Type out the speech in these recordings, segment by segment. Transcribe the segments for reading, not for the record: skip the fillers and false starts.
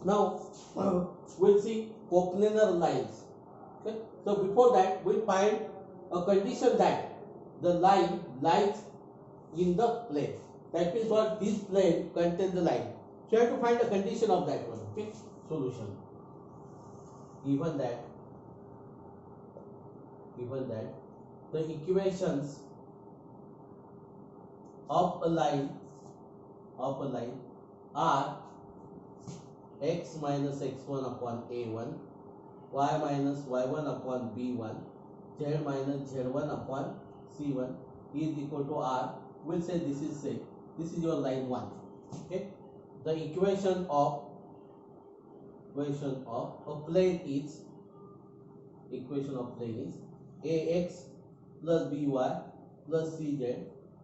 Now we'll see coplanar lines. Okay. So before that, we'll find a condition that the line lies in the plane. That means what? This plane contains the line. So you have to find a condition of that one. Okay. Solution. Given that the equations of a line are x minus x1 upon a1, y minus y1 upon b1, z minus z1 upon c1 is equal to r. We'll say this is your line 1. Okay. The equation of a plane is ax plus by plus cz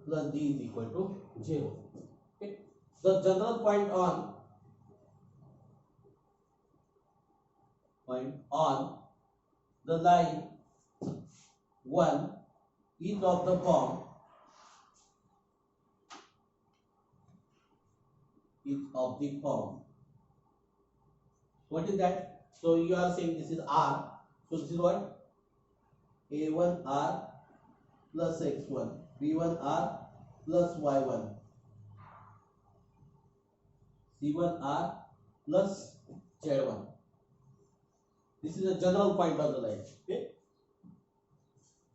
plus d is equal to 0. Okay. The general point on the line 1 is of the form what is that? So you are saying this is r. So this is what? a1r plus x1, b1r plus y1, c1r plus z1. This is the general point of the line. Okay.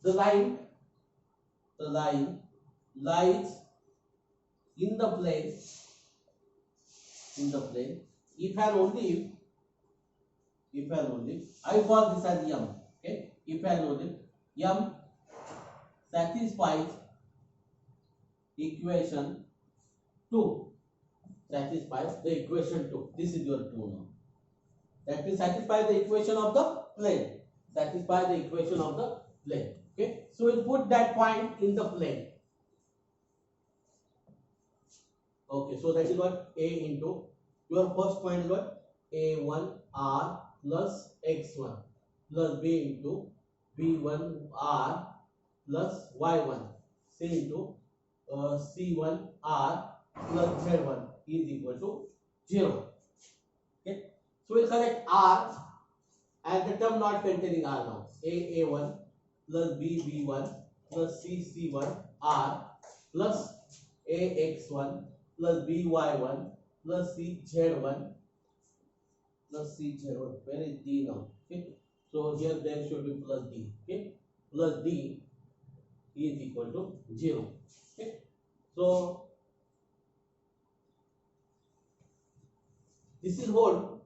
The line lies in the plane if and only I call this as m. Okay. If and only m satisfies equation 2. This is your 2 now. That will satisfy the equation of the plane. Okay. So we'll put that point in the plane. Okay. So that is what? A into your first point is what? a1r plus x1 plus b into b1r plus y1 c into c1r plus z1 is equal to 0. Okay. So we'll select r and the term not containing r now. a1 plus b1 plus c1 r plus ax1 plus by1 plus cz1 plus cz1. Where is d now? Okay. So here there should be plus d. Okay. Plus d is equal to 0. Okay. So this is hold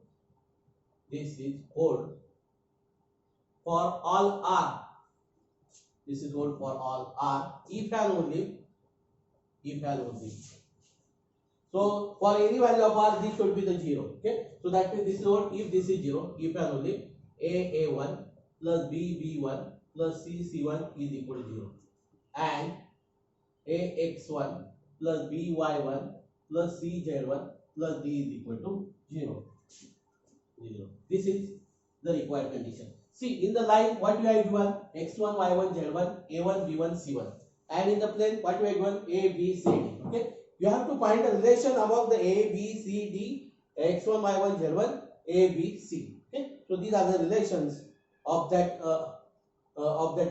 for all r. This is hold for all r if and only. So for any value of r, this should be the 0. Okay. So that means this is hold if this is 0, if and only a1 plus b1 plus c1 is equal to 0, and ax1 plus by1 plus cz1 plus d is equal to 0. This is the required condition. See, in the line, what we are given? x1, y1, z1, a1, b1, c1. And in the plane, what we are given? a, b, c, d. Okay. You have to find a relation among the a, b, c, d, x1, y1, z1, a, b, c. Okay. So these are the relations of that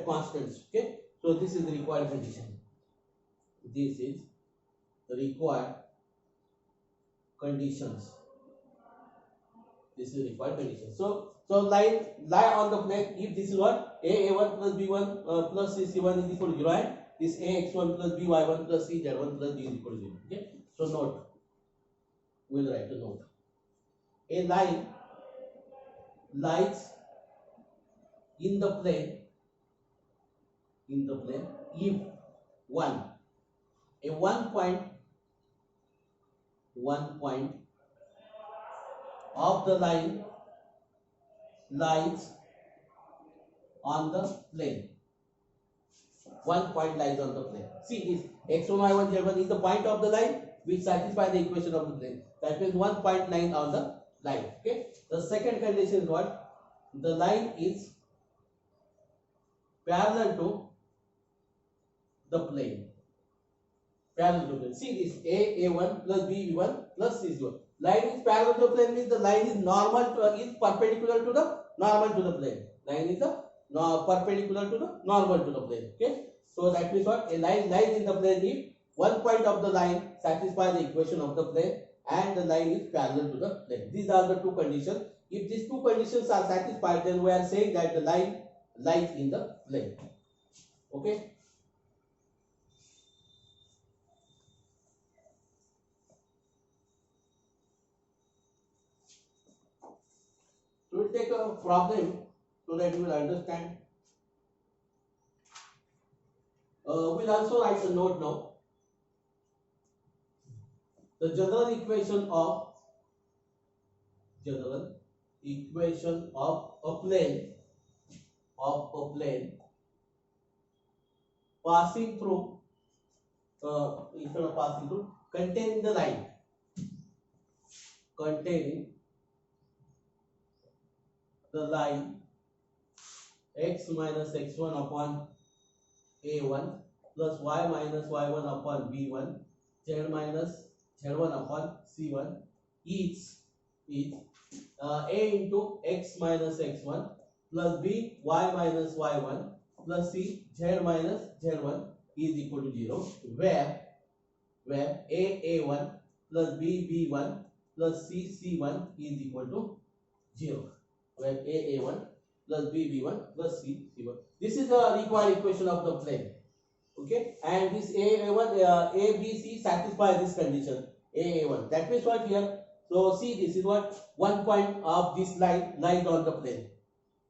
constants. Okay. So this is the required condition. This is the required conditions. So lie on the plane if this is what? a1 plus b1 plus c1 is equal to 0, and this ax1 plus by1 plus cz1 plus d is equal to 0. Okay. So note. We'll write a note. A line lies in the plane if one point of the line lies on the plane. One point lies on the plane. See, this x1, y1, z1 is the point of the line which satisfies the equation of the plane. That means one point line on the line. Okay. The second condition is what? The line is parallel to the plane. See this a1 plus b1 plus c1. Line is parallel to the plane means the line is is perpendicular to the normal to the plane. Line is the perpendicular to the normal to the plane. Okay. So that means what? A line lies in the plane if one point of the line satisfies the equation of the plane and the line is parallel to the plane. These are the two conditions. If these two conditions are satisfied, then we are saying that the line lies in the plane. Okay. So we'll take a problem so that you will understand. We'll also write a note now. The general equation of a plane passing through instead of passing through containing the line x minus x1 upon a1 plus y minus y1 upon b1 z minus z1 upon c1 is a into x minus x1 plus b y minus y1 plus c z minus z1 is equal to 0, where a1 plus b1 plus c1 is equal to 0, where a1 plus b1 plus c1. This is the required equation of the plane. Okay, and this a1 abc satisfies this condition a1. That means what here? So see, this is what one point of this line lies on the plane,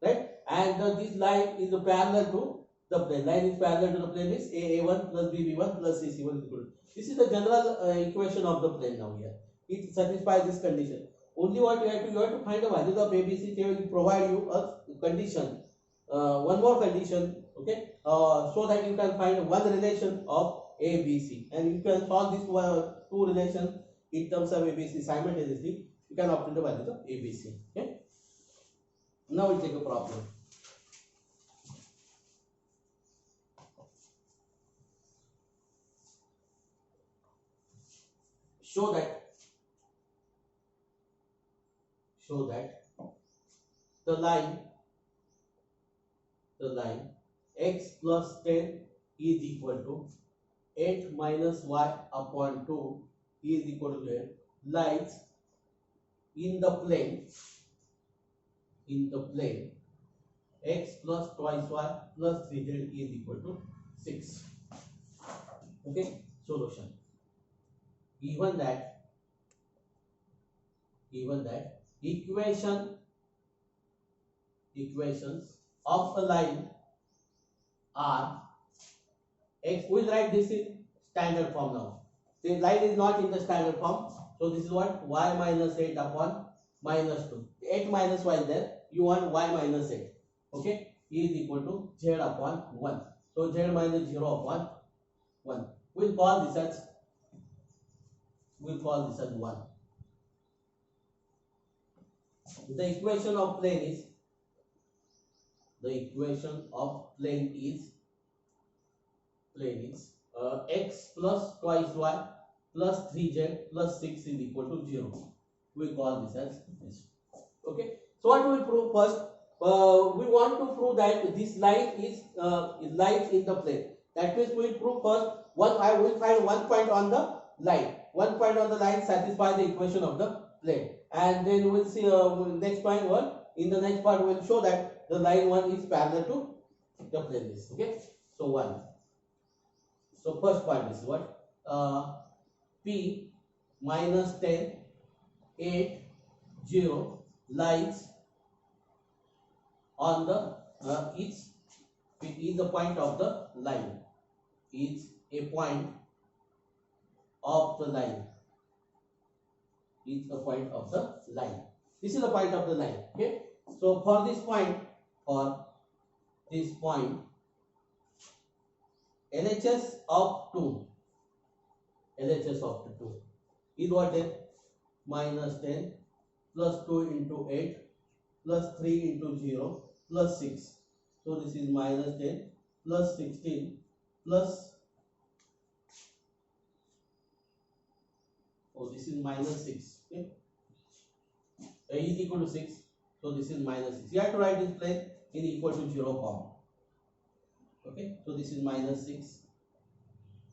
right? And this line is parallel to the plane. Line is parallel to the plane is a1 plus b1 plus c1 is equal to. This is the general equation of the plane now here. It satisfies this condition. Only what you have to find the values of abc. They will provide you a condition, one more condition. Okay, so that you can find one relation of abc, and you can solve this two relations in terms of abc simultaneously. You can obtain the values of abc. Okay, now we'll take a problem. Show that the line x plus 10 is equal to 8 minus y upon 2 is equal to 8 lies in the plane x plus twice y plus 3z is equal to 6. Okay, solution. Given that equations of a line are x, we'll write this in standard form now. The line is not in the standard form, so this is what y minus 8 upon minus 2. 8 minus y is there, you want y minus 8. Okay, is equal to z upon 1. So z minus 0 upon 1. We'll call this as 1. The equation of plane is x plus twice y plus 3z plus 6 is equal to 0. We call this as this. Okay. So what we will prove first? We want to prove that this line lies in the plane. That means we will prove first I will find one point on the line. One point on the line satisfies the equation of the plane, and then we will see next point one. In the next part we will show that the line 1 is parallel to the plane. Okay. So 1. So first point is what? P minus 10, 8, 0 lies on the it is the point of the line. Is a point of the line. Is a point of the line. This is the point of the line. Okay. So for this point, LHS of 2 is what then? Minus 10 plus 2 into 8 plus 3 into 0 plus 6. So this is minus 10 plus 16 plus, this is minus 6. Okay? is equal to 6. So this is minus 6. You have to write this plane in equal to 0 form. Okay, so this is minus 6.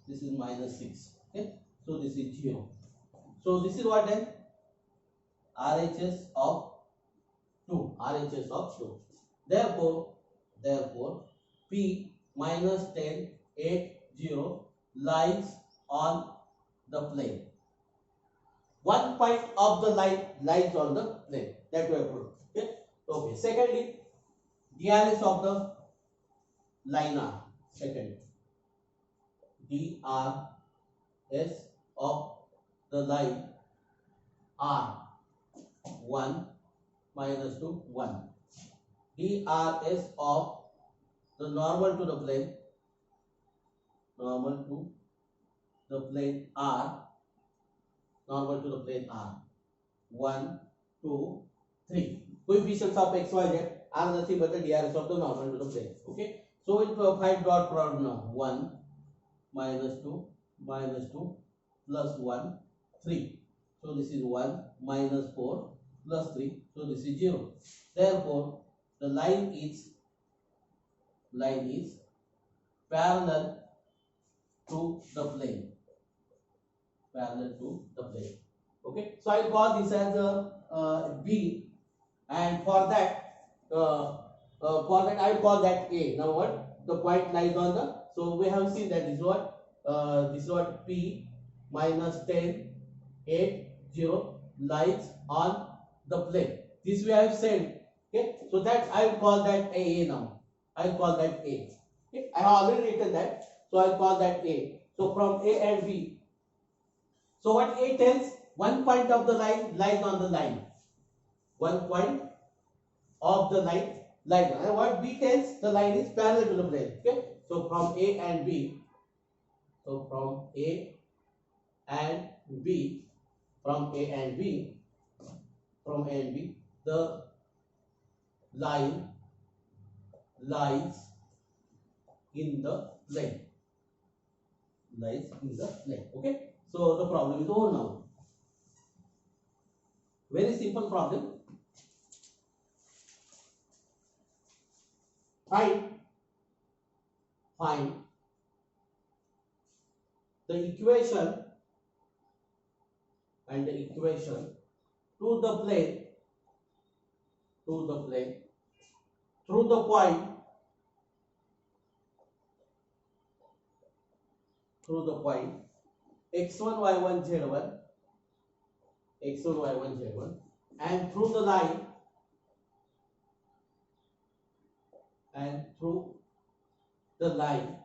This is minus 6. Okay, so this is 0. So this is what then? RHS of 2. RHS of 2. Therefore, P minus 10, 8, 0 lies on the plane. One point of the line lies on the plane. That we have proved. Okay. Okay. Secondly, DRS of the line R. Second, DRS of the line R. 1 minus 2, 1. DRS of the normal to the plane. Normal to the plane R. Normal to the plane R. 1, 2, 3. Coefficients of x, y, z are nothing but the DRS of the normal to the plane. Okay. So we find dot product now. 1 minus 2 plus 1, 3. So this is 1 minus 4 plus 3. So this is 0. Therefore, the line is parallel to the plane. Parallel to the plane. Okay. So I will call this as B, and for that I will call that A. Now what? The point lies on the. So we have seen that this is what P minus 10, 8, 0 lies on the plane. This we have said. Okay. So that I will call that A now. I will call that A. Okay. I have already written that. So I will call that A. So from A and B. So what A tells? One point of the line lies on the line. One point of the line lies on. And what B tells? The line is parallel to the plane. Okay. So from A and B. So from A and B. From A and B. From A and B. The line lies in the plane. Lies in the plane. Okay. So the problem is over now. Very simple problem. Find the equation and the equation to the plane through the point x1 y1 z1 and through the line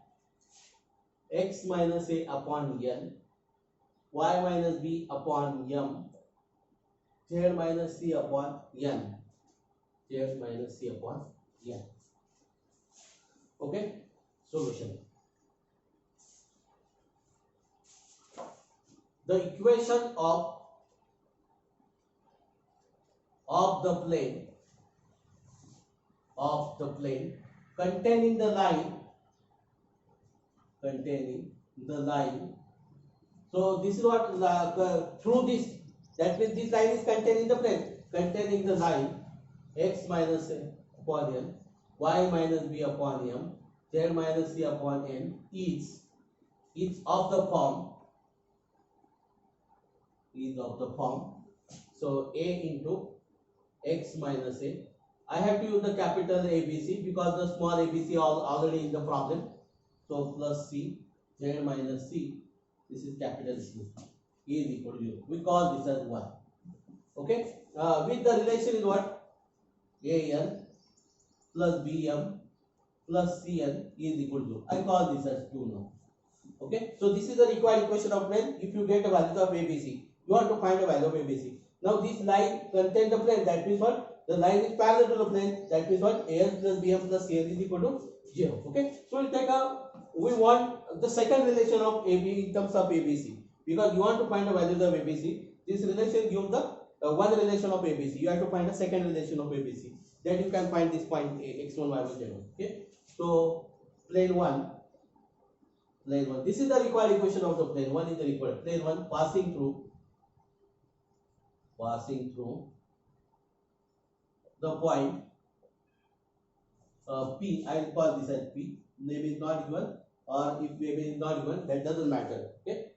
x minus a upon n, y minus b upon m, z minus c upon n. Okay. Solution. The equation of the plane containing the line. So this is what through this, that means this line is containing the plane, containing the line x minus a upon n, y minus b upon m, z minus c upon n is of the form. So a into x minus a. I have to use the capital ABC because the small ABC are already in the problem. So plus c, z minus c. This is capital C. Is equal to 0. We call this as 1. Okay. With the relation is what? AN plus BM plus CN is equal to 0. I call this as 2 now. Okay. So this is the required equation of plane. If you get a value of ABC, you want to find a value of ABC. Now this line contains the plane. That means what? The line is parallel to the plane. That means what? AN plus BM plus CN is equal to 0. Okay. So we want the second relation of AB in terms of ABC, because you want to find the values of ABC. This relation gives the one relation of ABC. You have to find a second relation of ABC. Then you can find this point x1, y1, z1. Okay. So plane 1. This is the required equation of the plane 1. Is the required plane 1 passing through the point P, I will call this as P. Name is not given, or if name is not given, that doesn't matter. Okay,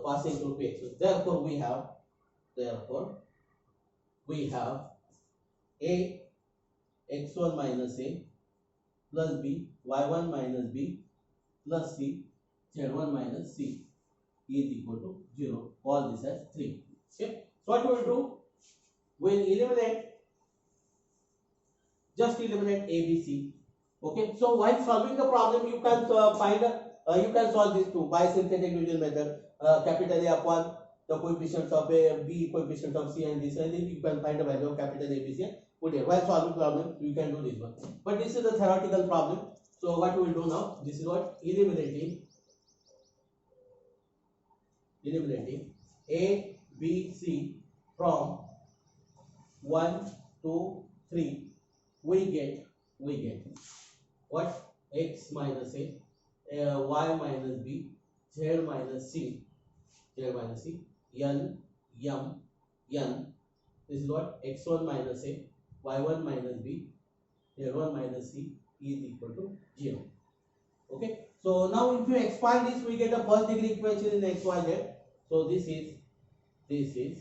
passing through P. So therefore we have A x1 minus A plus B y1 minus B plus C z1 minus C is equal to 0. Call this as 3. Okay. So what we will do? We will eliminate A, B, C. Okay. So while solving the problem, you can you can solve this too by synthetic division method. Capital A upon the coefficients of A, B, coefficient of C, and this, and then you can find the value of capital A, B, C. Put here. While solving problem, you can do this one. But this is a theoretical problem. So what we will do now? This is what eliminating A, B, C from 1, 2, 3. We get what? X minus A, Y minus B, Z minus C, N, M, N. This is what? X1 minus A, Y1 minus B, Z1 minus C is equal to 0. Okay. So now if you expand this, we get a first degree equation in X, Y, Z. So this is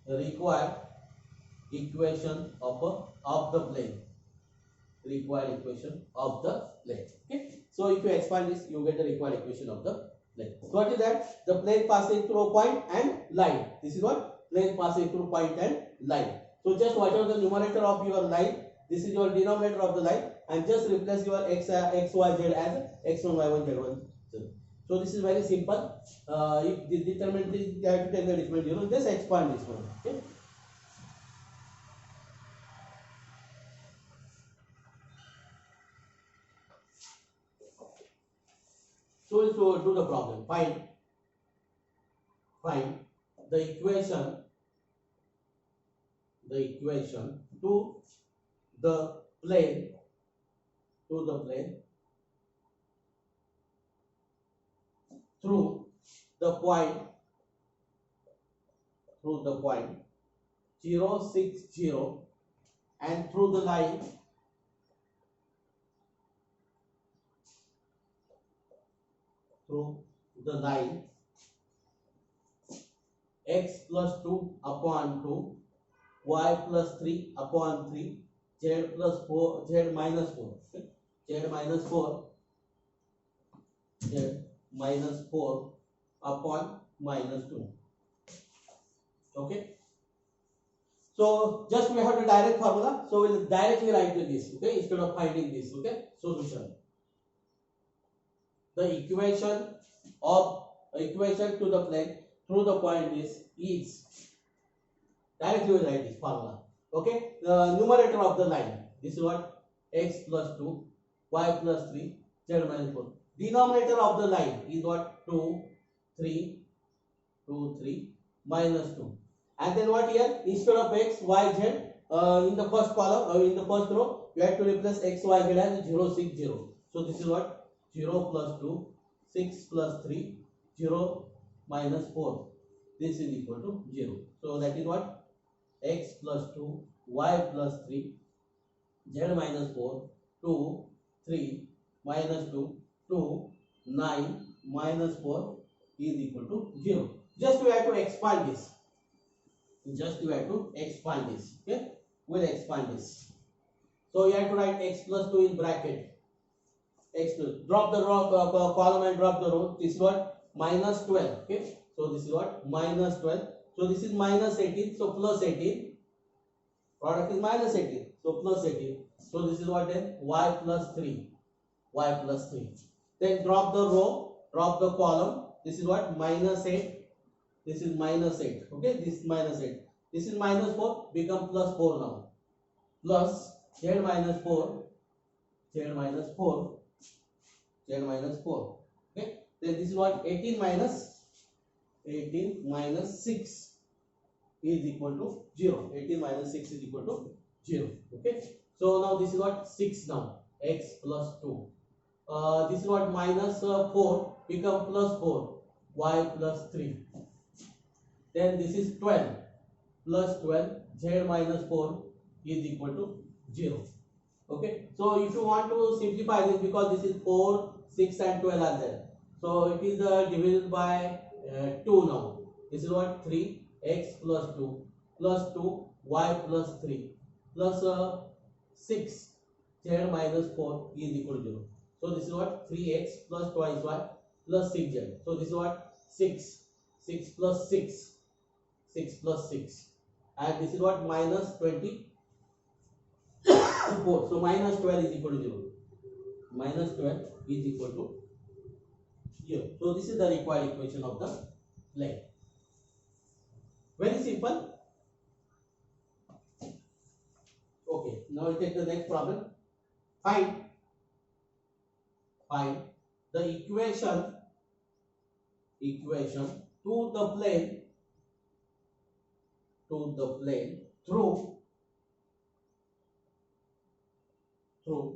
the required equation of the plane. Required equation of the plane. Okay. So if you expand this, you get the required equation of the plane. So what is that? The plane passing through a point and line. This is what? Plane passing through point and line. So just whatever the numerator of your line, this is your denominator of the line, and just replace your x, y, z as x1, y1, z1. So this is very simple. If the determinant is, you have to take the determinant, just expand this one. Okay. So we'll do the problem. Find the equation to the plane through the point 0, 6, 0, and through the line x plus 2 upon 2, y plus 3 upon 3, z plus 4, z minus 4, z minus 4 upon minus 2. Okay. So just we have the direct formula. So we'll directly write this. Okay, instead of finding this. Okay. Solution. The equation to the plane through the point is directly we write this formula. Okay. The numerator of the line. This is what? X plus 2, y plus 3, z minus 4. Denominator of the line is what? 2, 3, minus 2. And then what here? Instead of x, y, z, in the first column, in the first row, you have to replace x, y, z as 0, 6, 0. So this is what? 0 plus 2, 6 plus 3, 0 minus 4. This is equal to 0. So that is what? X plus 2, y plus 3, z minus 4, 2, 3, minus 2, 2, 9, minus 4 is equal to 0. Just we have to expand this. Okay. We'll expand this. So you have to write x plus 2 in bracket. X plus. Drop the row, column and drop the row. This is what? Minus 12. Okay. So this is what? Minus 12. So this is minus 18. So plus 18. Product is minus 18. So plus 18. So this is what then? Y plus 3. Then drop the row, drop the column. This is what? Minus 8. This is minus 8. Okay. This is minus 8. This is minus 4. Become plus 4 now. Plus z minus 4. Okay. Then this is what? 18 minus 6 is equal to 0. 18 minus 6 is equal to 0. Okay. So now this is what? 6 now. X plus 2. This is what? Minus 4 become plus 4. Y plus 3. Then this is 12 plus 12. Z minus 4. is equal to 0. Okay, so if you want to simplify this, because this is 4, 6 and 12 are there, so it is divided by 2 now. This is what? 3x plus 2 plus 2 y plus 3 plus 6 z minus 4 is equal to 0. So this is what? 3x plus twice y plus 6z. So this is what? 6 plus 6 plus 6, and this is what? Minus 24. So minus 12 is equal to 0. Minus 12 is equal to 0. So this is the required equation of the plane. Very simple. Okay, now we'll take the next problem. Find the equation to the plane through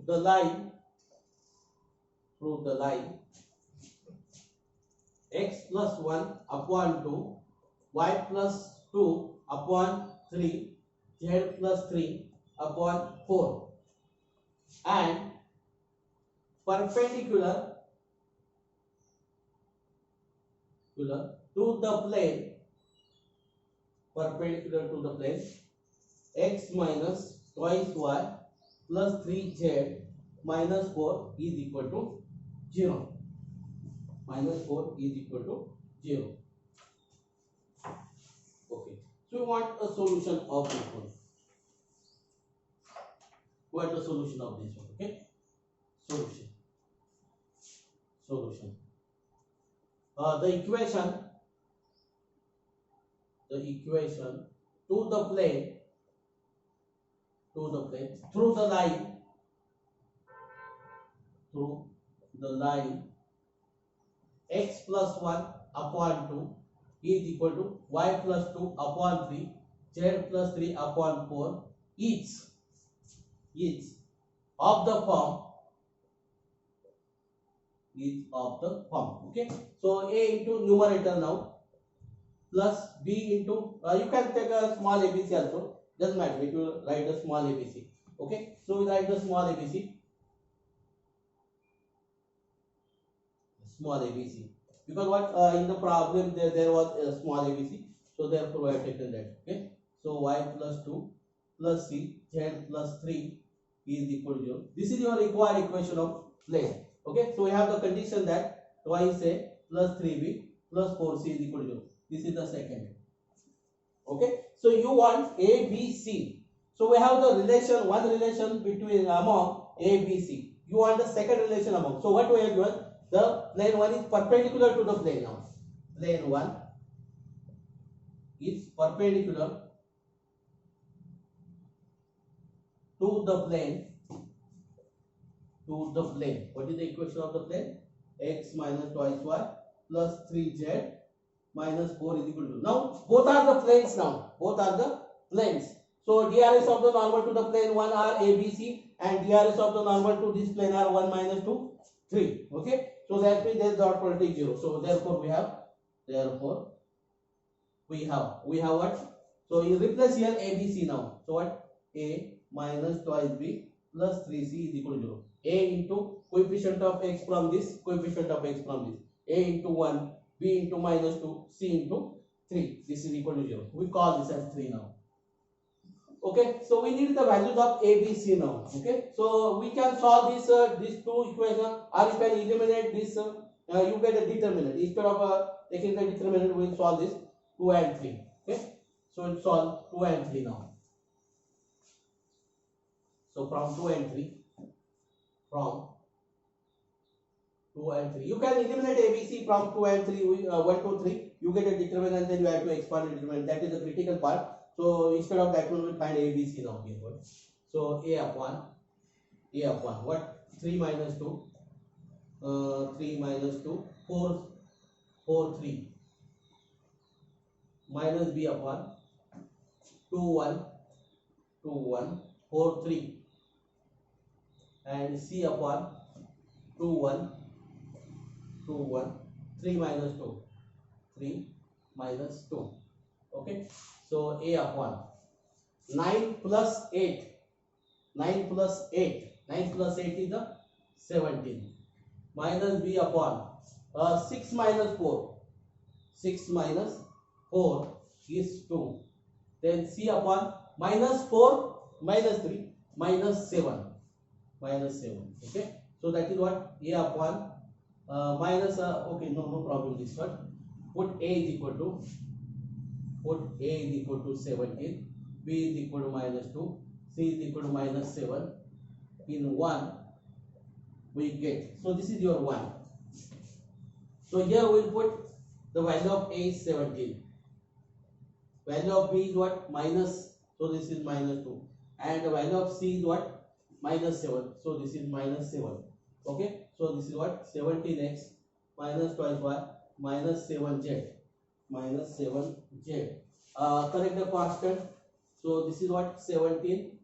the line x plus 1 upon 2 y plus 2 upon 3 z plus 3 upon 4 and perpendicular to the plane x minus twice y plus 3z minus 4 is equal to 0. Okay, so we want a solution of this one. Okay, solution. The equation to the plane through the line x plus 1 upon 2 is equal to y plus 2 upon 3 z plus 3 upon 4 each of the form. Okay, so a into numerator now plus b into you can take a small abc also, doesn't matter if you write a small abc. Okay, so we write the small abc because what in the problem there was a small abc, so therefore I have taken that. Okay, so y plus 2 plus c z plus 3 is equal to 0. This is your required equation of plane. Okay, so we have the condition that twice a plus 3b plus 4c is equal to 0. This is the second. Okay, so you want a b c, so we have the one relation between among a b c. You want the second relation among, so what we have given, the plane 1 is perpendicular to the plane. Now plane 1 is perpendicular to the plane. What is the equation of the plane? X minus twice y plus 3z minus 4 is equal to. Now both are the planes. So DRS of the normal to the plane 1 are ABC, and DRS of the normal to this plane are 1 minus 2 3. Okay, so that means there is dot product is 0. So therefore we have what? So you replace here ABC now. So what? A minus twice b plus 3c is equal to 0. A into coefficient of x from this, a into 1, b into minus 2, c into 3. This is equal to 0. We call this as 3 now. Okay, so we need the values of a, b, c now. Okay, so we can solve these two equations, or you can eliminate this. You get a determinant. Instead of taking the determinant, we will solve this 2 and 3. Okay, so we'll solve 2 and 3 now. So from 2 and 3, you can eliminate ABC from 2 and 3. 1, 2, 3. You get a determinant, then you have to expand the determinant. That is the critical part. So instead of that, we will find ABC now here. So a upon what? 3 minus 2, 4, 3 minus b upon 2, 1, 4, 3 and c upon 2, 1, 3 minus 2. Okay, so a upon 9 plus 8. 9 plus 8. 9 plus 8 is the 17. Minus b upon 6 minus 4. 6 minus 4 is 2. Then c upon minus 4 minus 3 minus 7. Minus 7. Okay. So that is what a upon minus okay, no problem this one. Put a is equal to 17, b is equal to minus 2, c is equal to minus 7. In 1 we get, so this is your 1. So here we will put the value of a is 17, value of b is what, minus, so this is minus 2, and the value of c is what, minus 7, so this is minus 7. Okay, so this is what, 17x minus twice y minus 7z, minus 7z. Correct the constant. So this is what, 17,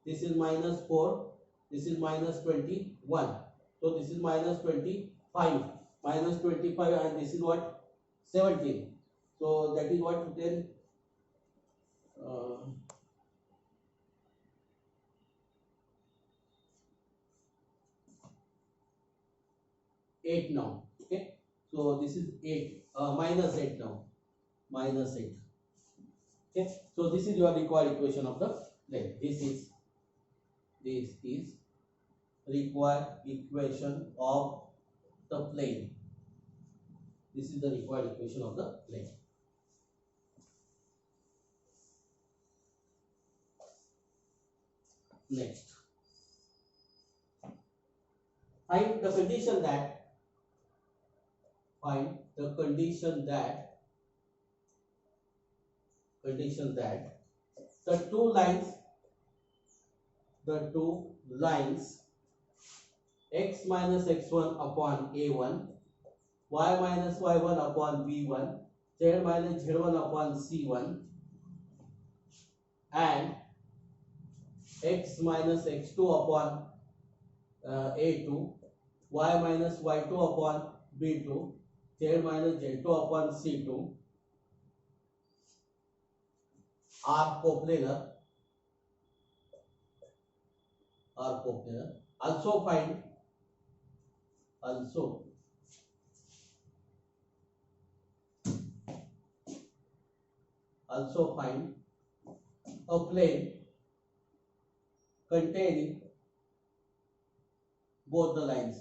this is minus 4, this is minus 21, so this is minus 25, minus 25, and this is what, 17. So that is what, then 8 now. Okay, so this is 8, minus 8 now, minus 8. Okay, so this is your required equation of the plane. This is required equation of the plane. This is the required equation of the plane. Next, find the condition that the two lines x minus x1 upon a1, y minus y1 upon b1, z minus z1 upon c1, and x minus x2 upon a2, y minus y2 upon b2, z minus z2 upon c2 are coplanar. Also find a plane containing both the lines.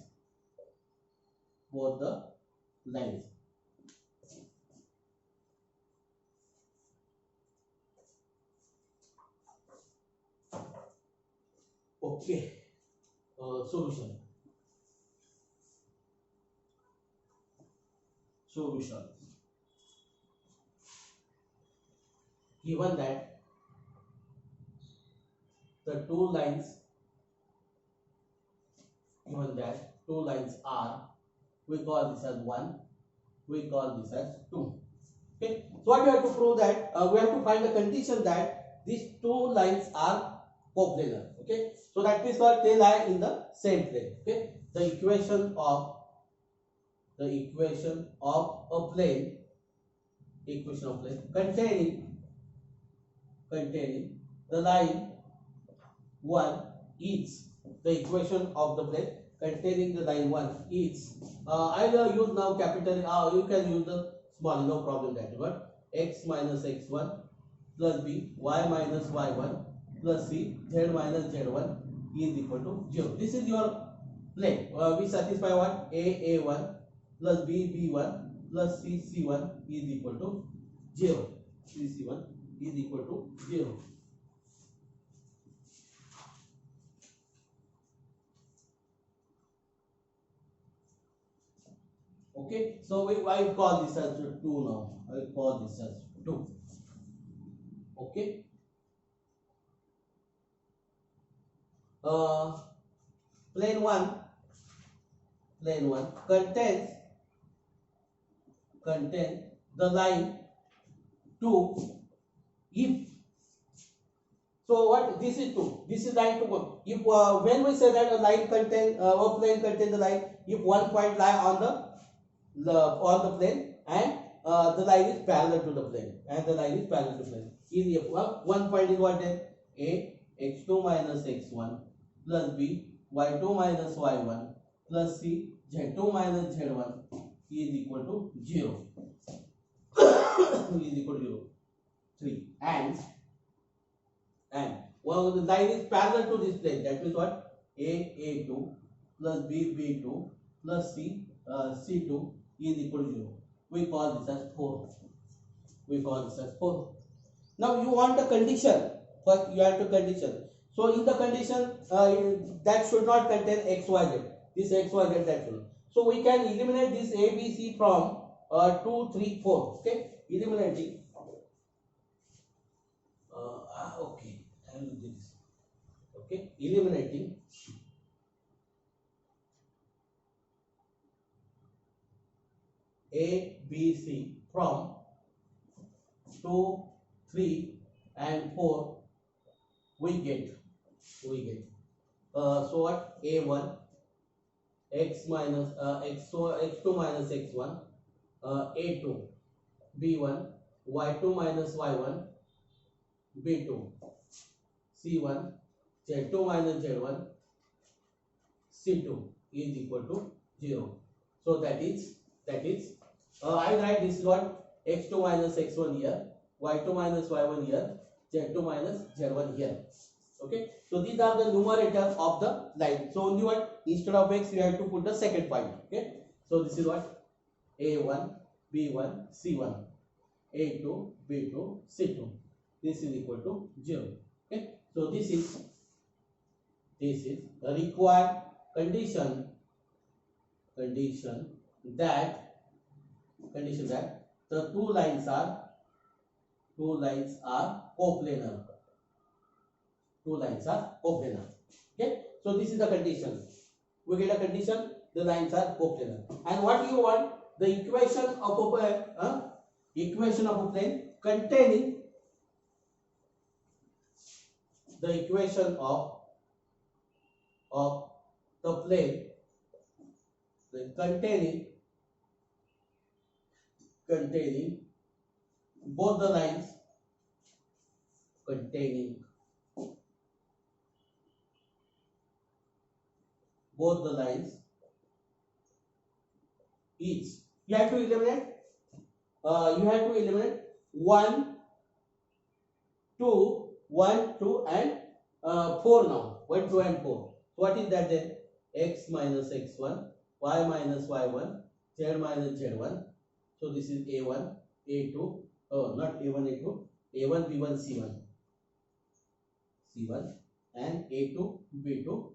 Okay. Solution. Given that the two lines are, we call this as 1, we call this as 2. Okay, so what we have to prove that we have to find the condition that these two lines are coplanar. Okay, so that means what, they lie in the same plane. Okay, the equation of a plane containing the line 1 is, the equation of the plane containing the line 1 is, I will use now capital, you can use the small, no problem that one, x minus x1 plus b, y minus y1 plus c, z minus z1 is equal to 0. This is your plane. We satisfy what, a1 plus b1 plus c1 is equal to 0. c1 is equal to 0. Okay, so I call this as 2 now. I will call this as 2. Okay. Plane 1 contains the line 2 if, so what, this is 2, this is line 2. If when we say that a plane contains the line, if one point lie on the plane and the line is parallel to the plane, and the line is parallel to plane. Easy. One point is what then? A x2 minus x1 plus b y2 minus y1 plus c z2 minus z1 is equal to 0. Is equal to 0. 3. And well, the line is parallel to this plane. That means what? A2 plus b2 plus c2 is equal to 0. We call this as 4. We call this as 4. Now you want a condition. First you have to condition. So in the condition that should not contain x, y, z. This x, y, z that should. So we can eliminate this a, b, c from 2, 3, 4. Okay, eliminating. Okay, I will do this. Okay, eliminating a, b, c from 2, 3 and 4 we get so what? A1 x minus x2 minus x1 A2 B1 y2 minus y1 B2 C1 z2 minus z1 C2 is equal to 0. So that is I write this is what? X2 minus x1 here, y2 minus y1 here, z2 minus z1 here. Okay, so these are the numerators of the line. So only what? Instead of x you have to put the second point. Okay, so this is what? A1 B1 C1 A2 B2 C2. This is equal to 0. Okay, so this is a required condition that the two lines are coplanar. Okay, so this is the condition. We get a condition, the lines are coplanar. And what you want? The equation of a plane containing the equation of the plane containing both the lines each. You have to eliminate 1, 2, 1, 2 and 4 now. 1, 2 and 4. What is that then? X minus x1, y minus y1, z minus z1. So this is A1, A2, not A1, A2, A1, B1, C1 and A2, B2,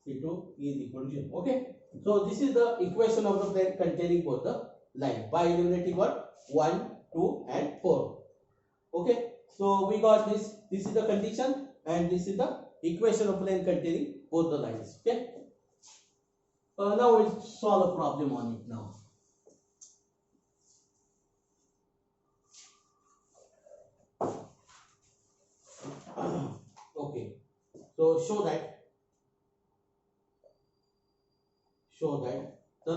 C2 is equal to 0. Okay. So this is the equation of the plane containing both the lines by eliminating what? 1, 2 and 4. Okay. So we got this. This is the condition and this is the equation of plane containing both the lines. Okay. Now we'll solve a problem on it now. Okay. So show that the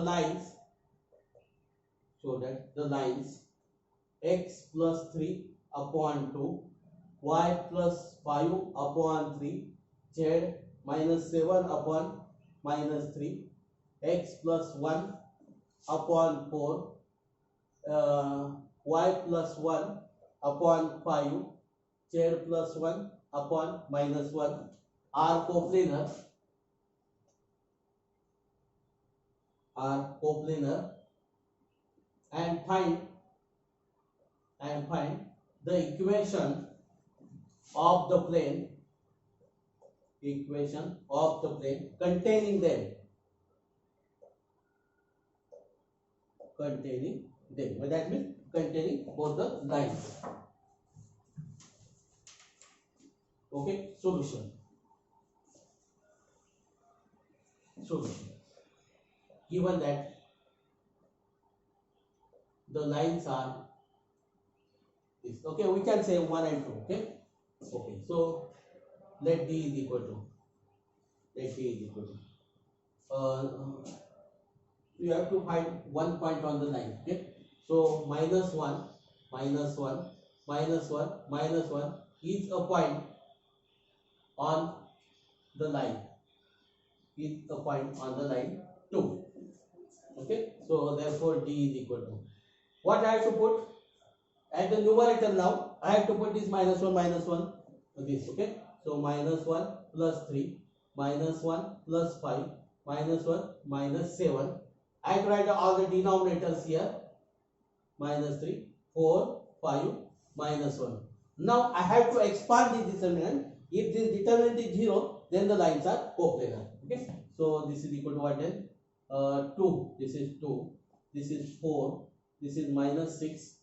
lines x plus 3 upon 2, y plus 5 upon 3, z minus 7 upon minus 3, x plus 1 upon 4, y plus 1 upon 5, z plus 1 upon minus 1 are coplanar and find the equation of the plane containing them. Well, that means containing both the lines. Okay, solution. Given that the lines are this. Okay, we can say 1 and 2. Okay, so let D is equal to you have to find one point on the line. Okay, So minus 1, minus 1, minus 1, minus 1 is a point on the line. Is a point on the line 2. Okay. So therefore D is equal to. What I have to put? At the numerator now, I have to put this minus 1, this, okay? So minus 1 plus 3, minus 1 plus 5, minus 1, minus 7. I have to write all the denominators here. Minus 3, 4, 5, minus 1. Now I have to expand this determinant. If this determinant is 0, then the lines are coplanar. Okay? So this is equal to what then? 2. This is 2. This is 4. This is minus 6.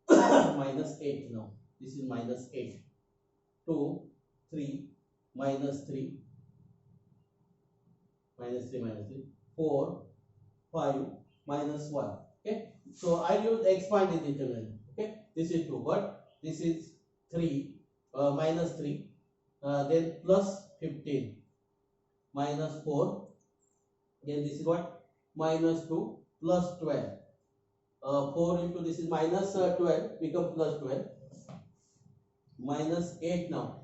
Minus 8 now. This is minus 8. 2, 3, minus 3, minus 3, minus 3, 4, 5, minus 1. Okay. So I use expand this determinant. Okay. This is 2. But this is 3, minus 3, then plus 15, minus 4. Then this is what? Minus 2, plus 12. 4 into this is minus 12 become plus 12, minus 8 now.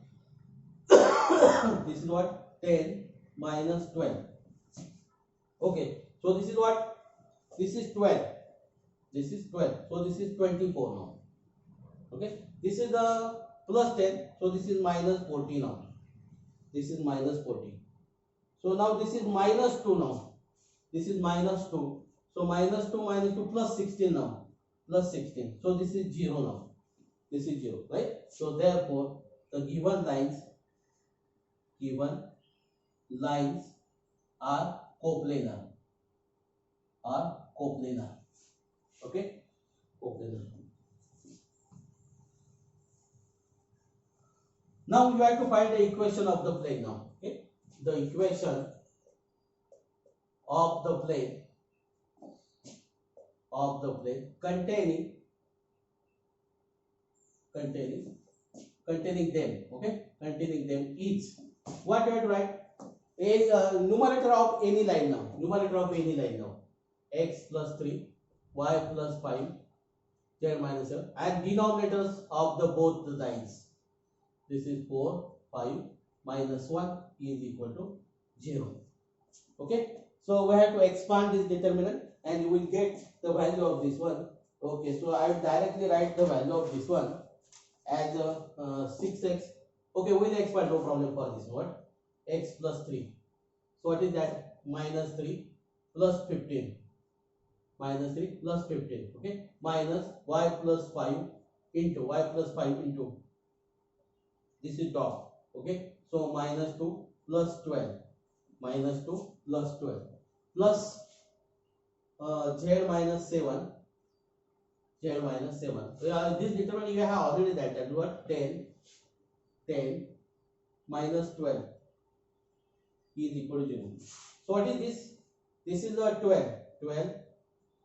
This is what? 10 minus 12. Okay, so this is what? This is 12. This is 12. So this is 24 now. Okay, this is the plus 10. So this is minus 40 now. This is minus 40. So now this is minus 2 now. This is minus 2. So minus 2 minus 2 plus 16 now. Plus 16. So this is 0 now. This is 0, right? So therefore, the given lines are coplanar. Okay? Coplanar. Now you have to find the equation of the plane now. Okay? The equation of the plane containing them. Okay? Containing them each. What do I write? A numerator of any line now. X plus 3, y plus 5, z minus 7, and denominators of the both the lines. This is 4, 5, minus 1 is equal to 0. Okay. So we have to expand this determinant and you will get the value of this one. Okay. So I will directly write the value of this one as 6x. Okay. We will expand, no problem for this one. X plus 3. So what is that? Minus 3 plus 15. Minus 3 plus 15. Okay. Minus y plus 5 into. This is dot. Okay. So minus 2 plus 12. Minus 2 plus 12. Plus z minus 7. Z minus 7. This determinant you have already that. That is what? 10 minus 12 is equal to 0. So what is this? This is the 12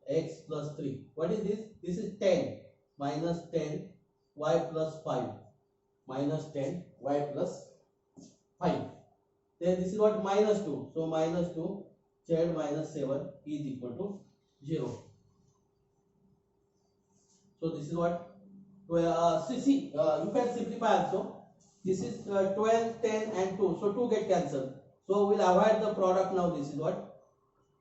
x plus 3. What is this? This is 10 minus 10 y plus 5 minus 10 y plus 5. Then this is what? Minus 2. So minus 2 z minus 7 is equal to 0. So this is what? You can simplify also. This is 12, 10 and 2. So 2 get cancelled. So we'll avoid the product now. This is what?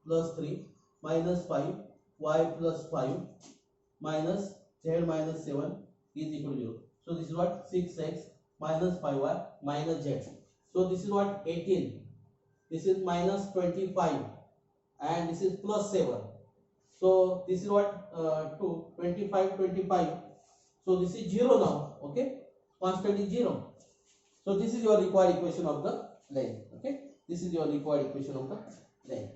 Plus 3 minus 5 y plus 5 minus z minus 7 is equal to 0. So this is what? 6x minus 5y minus z. So this is what? 18. This is minus 25 and this is plus 7. So this is what? 2, 25. So this is 0 now. Okay. Constant is 0. So this is your required equation of the length. Okay. This is your required equation of the length.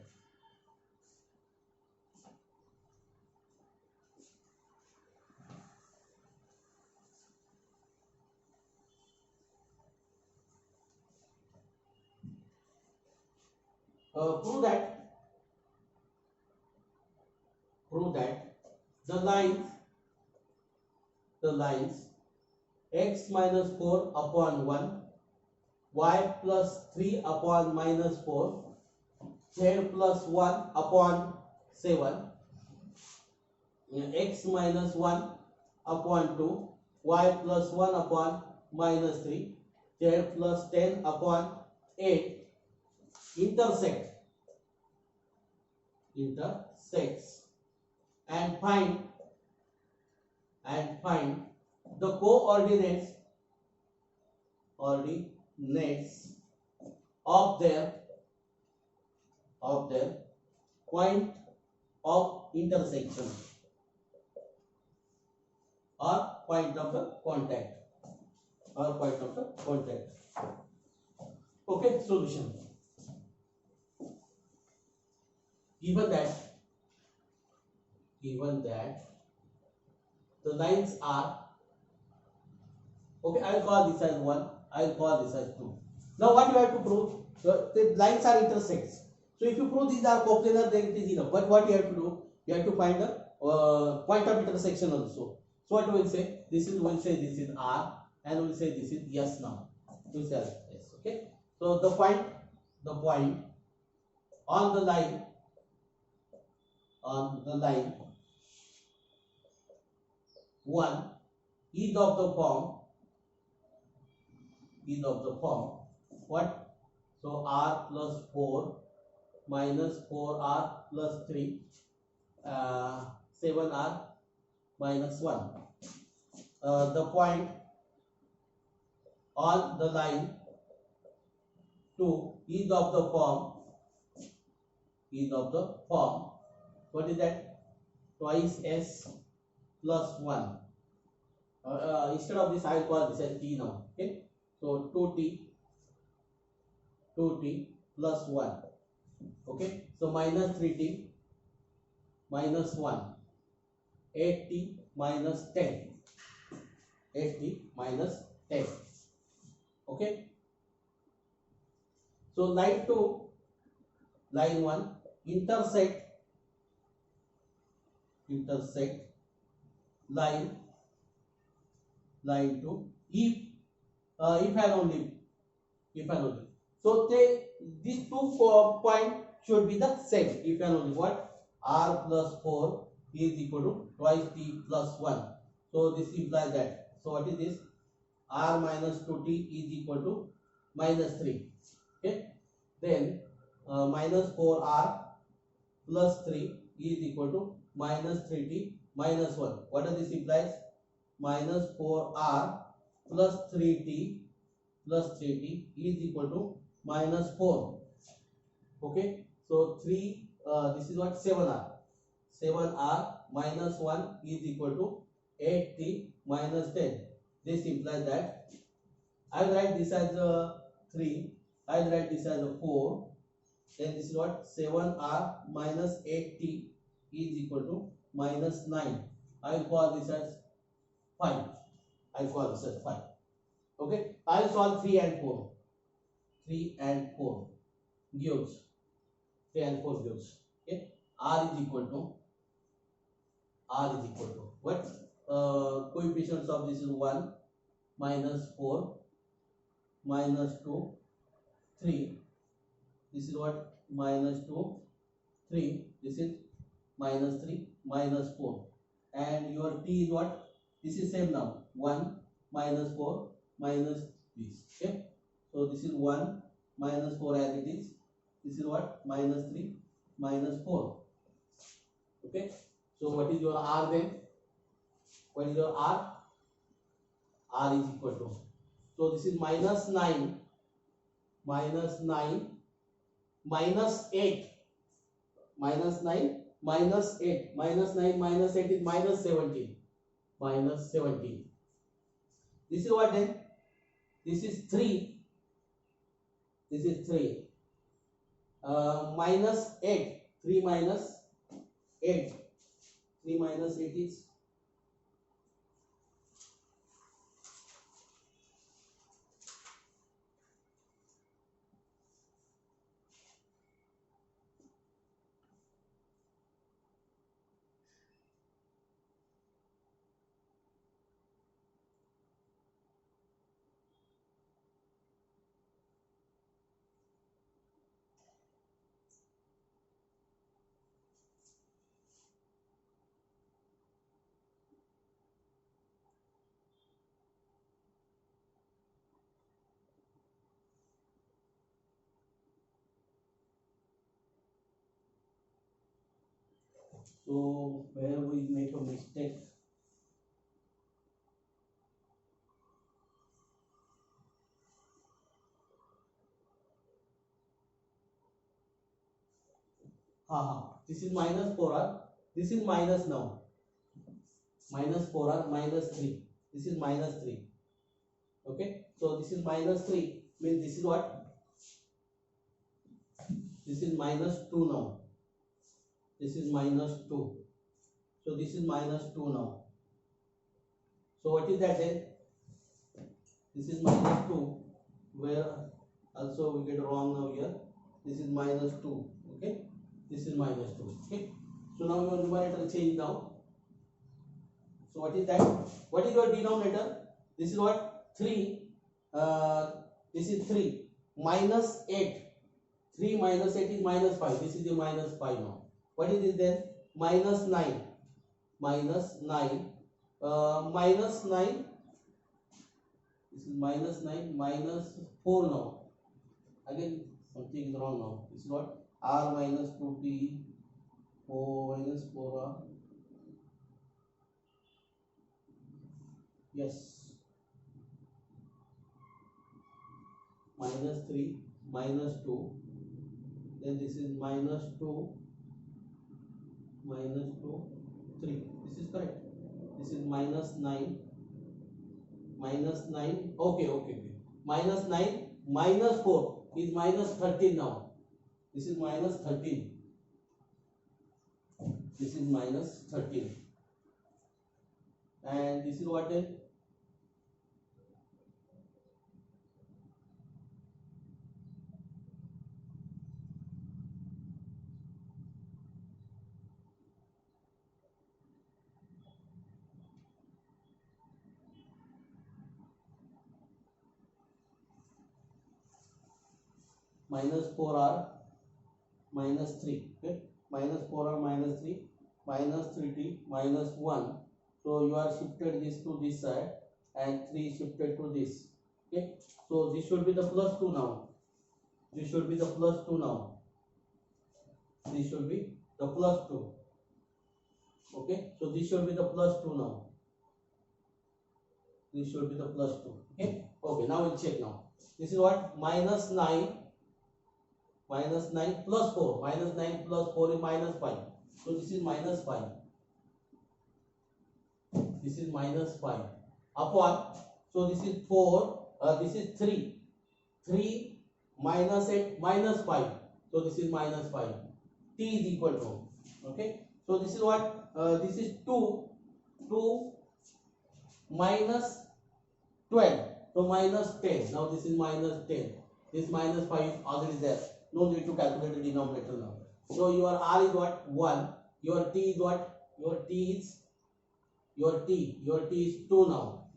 Prove that the lines x minus 4 upon 1, y plus 3 upon minus 4, z plus 1 upon 7 x minus 1 upon 2, y plus 1 upon minus 3, z plus 10 upon 8 intersects and find the coordinates of their point of intersection or point of the contact Okay, solution. Given that the lines are okay, I will call this as 1, I will call this as 2. Now what you have to prove? The lines are intersects. So if you prove these are coplanar, then it is enough. But what you have to do? You have to find the point of intersection also. So what we will say? This is we'll say this is R, and we'll say this is S now. We'll say S. Okay. So the point on the line 1 is of the form what? So R plus 4 minus 4R plus 3 7R minus 1. The point on the line 2 is of the form what is that? Twice S plus 1. Instead of this I will call this as T now. Okay, so 2T plus 1. Okay, so minus 3T minus 1, 8T minus 10. Okay, so line 2 line 1 intersect line 2 if and only so these two point should be the same if and only what? R plus 4 is equal to twice T plus 1. So this implies that. So what is this? R minus 2T is equal to minus 3. Okay, then minus 4R plus 3 is equal to minus 3T minus 1. What does this implies? Minus 4R plus 3T is equal to minus 4. Okay, so 3 this is what? 7R minus 1 is equal to 8T minus 10. This implies that I will write this as 3, I will write this as 4, then this is what? 7R minus 8T is equal to minus 9. I will call this as 5. Okay, I will solve 3 and 4. 3 and 4 gives. Okay, R is equal to what? Coefficients of this is 1 minus 4 minus 2 3. This is what? Minus 2 3. This is minus 3 minus 4, and your T is what? This is same now, 1 minus 4 minus this. Okay, so this is 1 minus 4 as it is. This is what? Minus 3 minus 4. Okay, so what is your R then? What is your R? R is equal to, so this is minus 9 minus 8 minus 9 minus 8 minus 9 minus 8 is minus 17. This is what then? This is 3. Minus 8. 3 minus 8. 3 minus 8 is So where we make a mistake? This is minus 4r. This is minus now. Minus 4r minus 3. This is minus 3. Okay. So this is minus 3 means this is what? This is minus 2 now. This is minus 2. So this is minus 2 now. So what is that then? This is minus 2. Where also we get wrong now here. This is minus 2. Okay. This is minus 2. Okay. So now your numerator change now. So what is that? What is your denominator? This is what? 3. This is 3. Minus 8. 3 minus 8 is minus 5. This is the minus 5 now. What is this then? Minus 9. Minus 9. Minus 9. This is minus 9. Minus 4 now. Again, something is wrong now. This is what? R minus 2t. 4 minus 4r. Yes. Minus 3. Minus 2. Then this is minus 2. Minus 2. 3. This is correct. This is minus 9. Minus 9. Okay. Minus 9. Minus 4 is minus 13 now. This is minus 13. This is minus 13. And this is what then? Minus 4r minus 3. Okay. Minus 4r minus 3. Minus 3t minus 1. So you are shifted this to this side and 3 shifted to this. Okay. So this should be the plus 2 now. This should be the plus 2 now. This should be the plus 2. Okay. So this should be the plus 2 now. This should be the plus 2. Okay. Okay. Now we'll check now. This is what? Minus 9. Minus 9 plus 4. Minus 9 plus 4 is minus 5. So this is minus 5. This is minus 5. Upon. So this is 4. This is 3. 3 minus 8 minus 5. So this is minus 5. T is equal to. Okay. So this is what? This is 2. 2 minus 12. So minus 10. Now this is minus 10. This minus 5 is already there. No need to calculate the denominator now. So your R is what? 1. Your T is what? Your T is 2 now.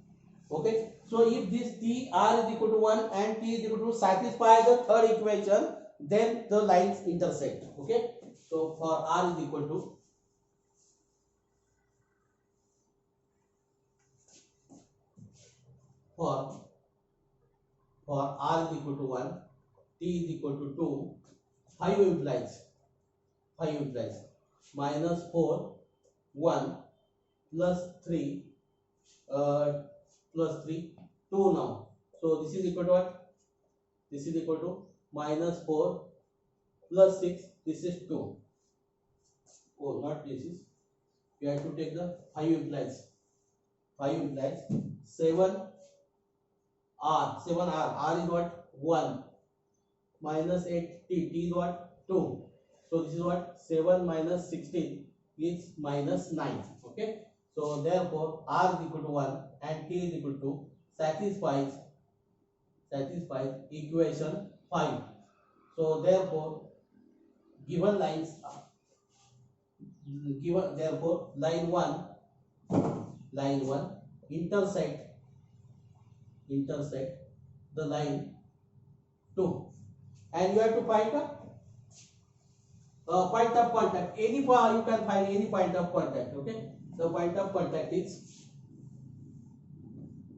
Okay. So if this T R is equal to 1 and T is equal to satisfy the third equation, then the lines intersect. Okay. So for R is equal to for R is equal to 1, T is equal to 2, 5 implies minus 4, 1 plus 3, 2 now. So this is equal to what? This is equal to minus 4 plus 6, this is 2. Oh, not this is. You have to take the 5 implies. 7 R. 7 R is what? 1. Minus 8 T. T is what? 2. So this is what? 7 minus 16 is minus 9. Okay. So therefore R is equal to 1 and T is equal to satisfies equation 5. So therefore given lines therefore line 1 intersect the line 2, and you have to find a point of contact. Any point you can find any point of contact. Okay. The point of contact is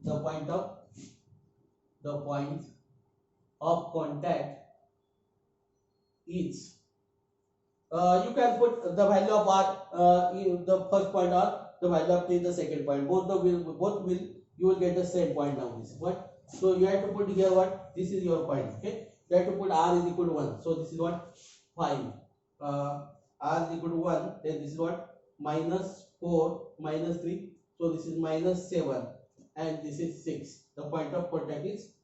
the point of contact is You can put the value of r in the first point or the value of t in the second point. Both will you will get the same point now. This is what. So you have to put here what this is your point. Okay, you have to put r is equal to 1. So this is what 5. R is equal to 1. Then this is what -4 -3. So this is -7 and this is 6. The point of contact is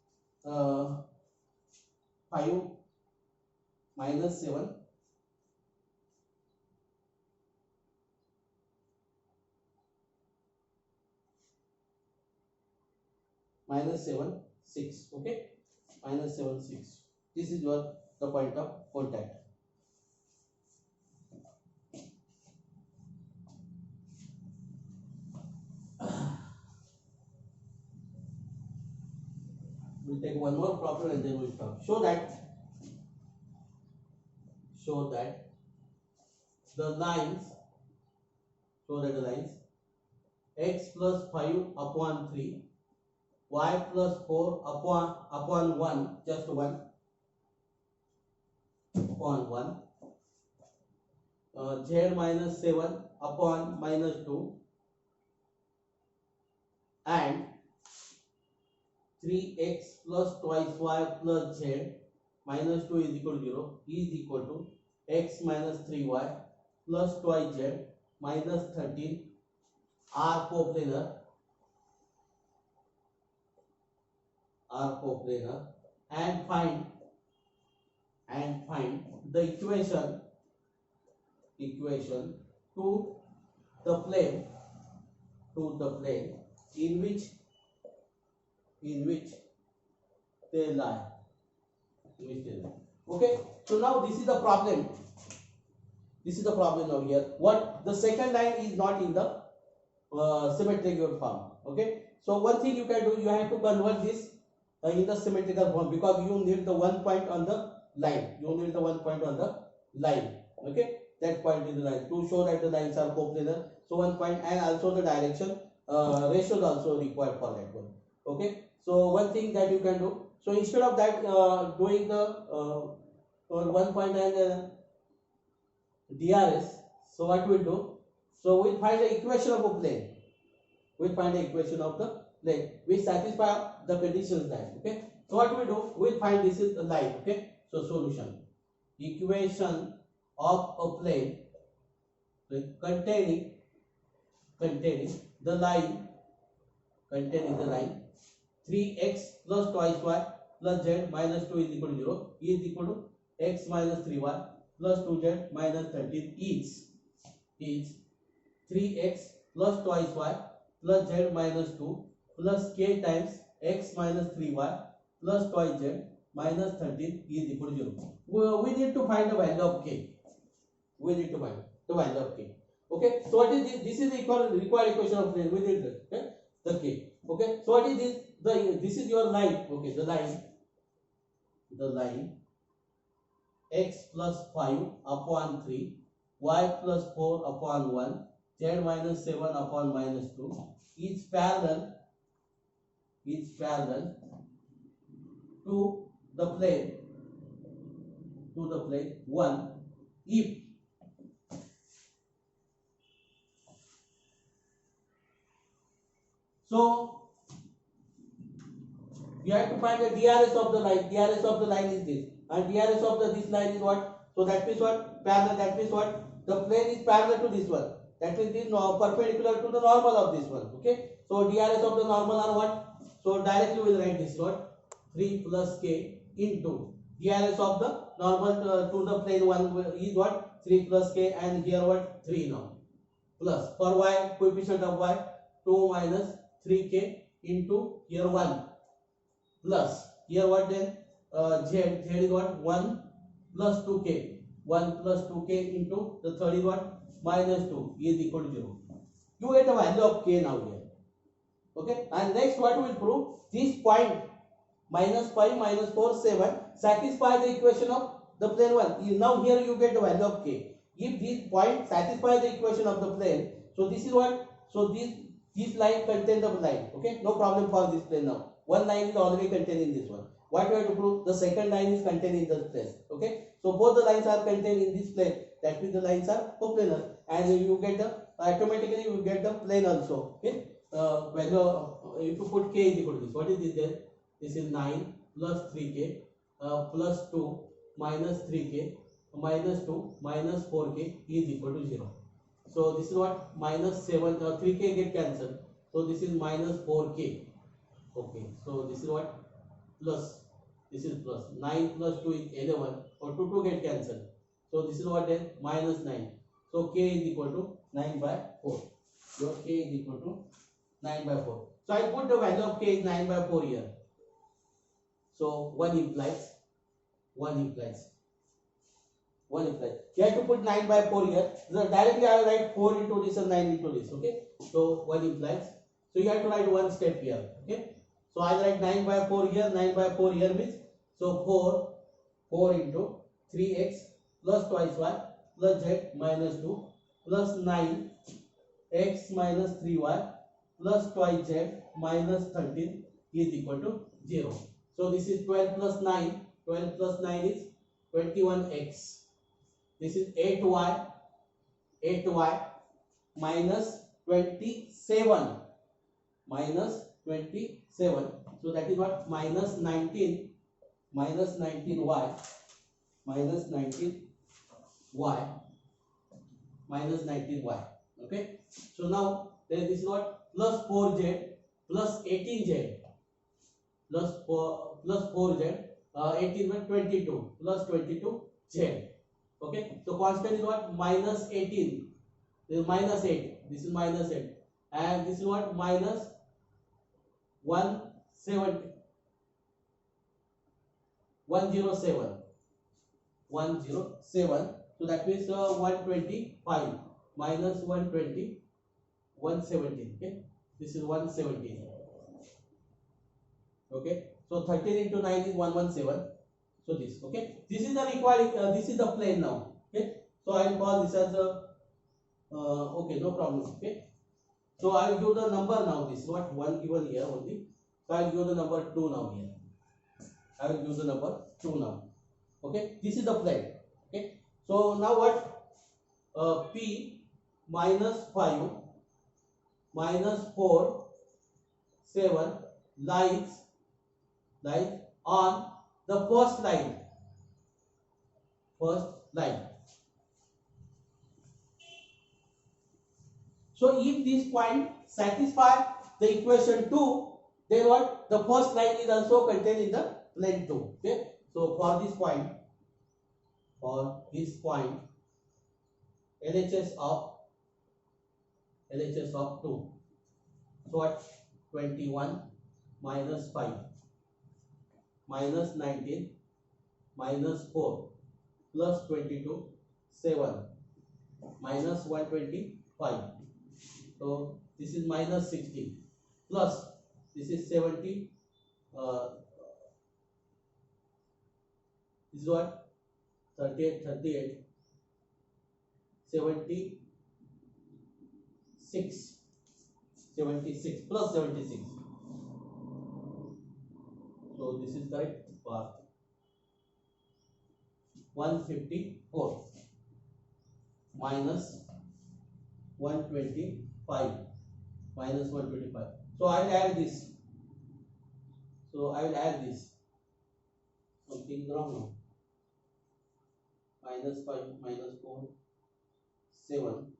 5 -7 -7 6. Okay, -7 6. This is your the point of contact. We'll take one more problem and then we'll stop. Show that the lines x plus 5 upon 3, y plus 4 upon 1, just 1 upon 1, z minus 7 upon -2, and 3x plus twice y plus z minus 2 is equal to 0 is equal to x minus 3y plus twice z minus 13 are coplanar and find the equation to the plane in which they lie. Okay, so now this is the problem. Now here. What the second line is not in the symmetrical form. Okay, so one thing you can do, you have to convert this in the symmetrical form, because you need the one point on the line. Okay, that point in the line to show that the lines are coplanar. So one point, and also the direction ratios also required for that one. Okay, so one thing that you can do, so instead of that doing the one point and DRS, so what we'll do, so we'll find the equation of a plane. Which satisfy the conditions that. Okay, so what we do, we'll find this is the line. Okay, so solution, equation of a plane containing the line 3x plus twice y plus z minus 2 is equal to 0 is equal to x minus 3y plus 2z minus 13 is 3x plus twice y plus z minus 2 plus k times x minus 3y plus twice z minus 13 is equal to 0. We need to find the value of k. Okay, so what is this? This is the required equation of plane. We need that. Okay, the k. Okay, so what is this? This is your line. Okay, the line x plus 5 upon 3, y plus 4 upon 1, z minus 7 upon minus 2 is parallel to the plane 1 if so. You have to find the DRS of the line. DRS of the line is this, and DRS of this line is what? So that means what? Parallel. That means what? The plane is parallel to this one. That means this perpendicular to the normal of this one. Okay. So DRS of the normal are what? So directly we will write this what? 3 plus k into DRS of the normal to the plane 1 is what? 3 plus k, and here what? 3 now. Plus for y, coefficient of y 2 minus 3k into here 1. Plus here what then? Z is what? 1 plus 2k. 1 plus 2k into the third is what? Minus 2 is equal to 0. You get the value of k now here. Okay, and next what we will prove? This point -5 -4 7 satisfy the equation of the plane 1. Now here you get the value of k. If this point satisfy the equation of the plane, so this is what? So this line contain the line. Okay, no problem for this plane now. One line is already contained in this one. What we have to prove? The second line is contained in this place. Okay, so both the lines are contained in this plane. that means the lines are coplanar, and you get the automatically you get the plane also. Okay, when if you put k is equal to this, what is this then? This is 9 plus 3k plus 2 minus 3k minus 2 minus 4k is equal to 0. So this is what minus 7 3k get cancelled. So this is minus 4k. Okay, so this is what plus, this is plus 9 plus 2 is 11, or 2 get cancelled. So this is what then minus 9. So k is equal to 9 by 4. Your k is equal to 9 by 4. So I put the value of k is 9 by 4 here. So 1 implies you have to put 9 by 4 here. So directly I will write 4 into this and 9 into this. Okay, so 1 implies, so you have to write one step here. Okay, so I write 9 by 4 here, 9 by 4 here means, so 4 into 3x plus twice y plus z minus 2 plus 9x minus 3y plus twice z minus 13 is equal to 0. So this is 12 plus 9. 12 plus 9 is 21x. This is 8y minus 27 So that is what minus 19y minus 19y minus 19y. Okay, so now then this is what plus 4z plus 18z plus 4z 18 by 22 plus 22z. Okay, so constant is what minus 18. This is minus 8. This is minus 8, and this is what minus 107. So that means 125 minus 120, 117. Okay, this is 117. Okay, so 13 into 9 is 117. So this, okay, this is the required, this is the plane now. Okay, so I will call this as a okay, no problem. Okay, so I will give the number now. This is what 1 given here only. So I will give the number 2 now here. I will give the number 2 now. Okay, this is the plane. Okay, so now what? P minus 5 minus 4 7 lies on the first line. So if this point satisfy the equation 2, then what? The first line is also contained in the plane 2. Okay, so for this point LHS of 2. So what? 21 minus 5 minus 19 minus 4 plus 22 7 minus 125. So this is minus 60 plus this is 70. This is what? 38 76 plus 76. So this is correct part. 154 minus 125 minus 125. So I will add this. Something wrong now. Minus 5 minus 4 7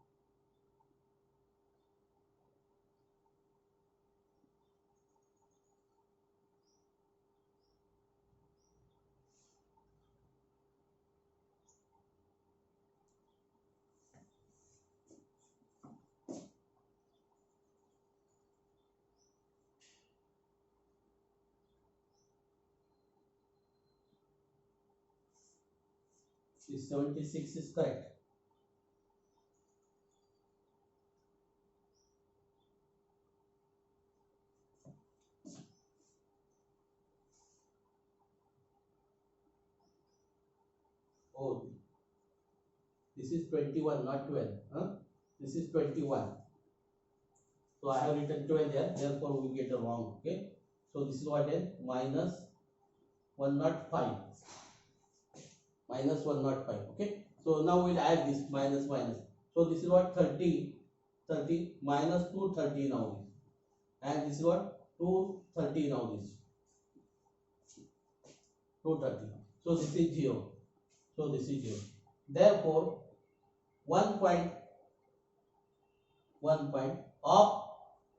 This 76 is correct. Oh, this is 21, not 12. This is 21. So I have written 12 there, therefore we get the wrong. Okay, so this is what then? Minus 105. Minus 105. Okay, So now we'll add this minus minus. So this is what 30 minus 230 now, and this is what 230 now, this 230. So this is 0. So this is 0. Therefore, 1 point of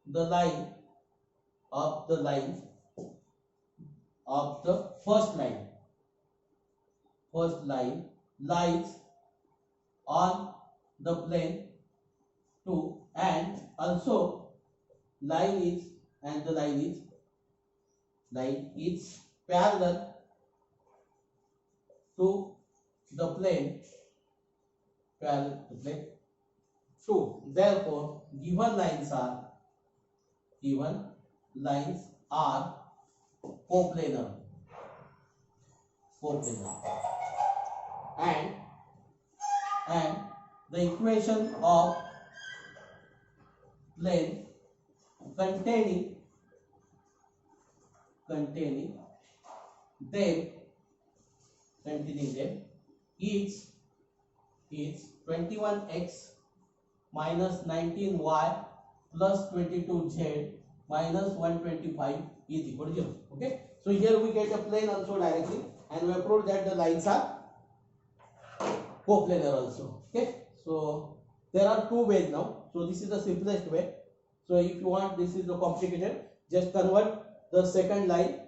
the line of the first line lies on the plane 2, and also line is parallel to the plane 2. Therefore, given lines are coplanar, and the equation of plane containing them is 21x minus 19y plus 22z minus 125 is equal to 0. Okay, so here we get a plane also directly, and we have proved that the lines are coplanar also. Okay, so there are two ways now. So this is the simplest way. So if you want, this is the complicated, just convert the second line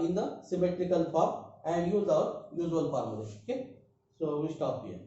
in the symmetrical form and use our usual formula. Okay, so we stop here.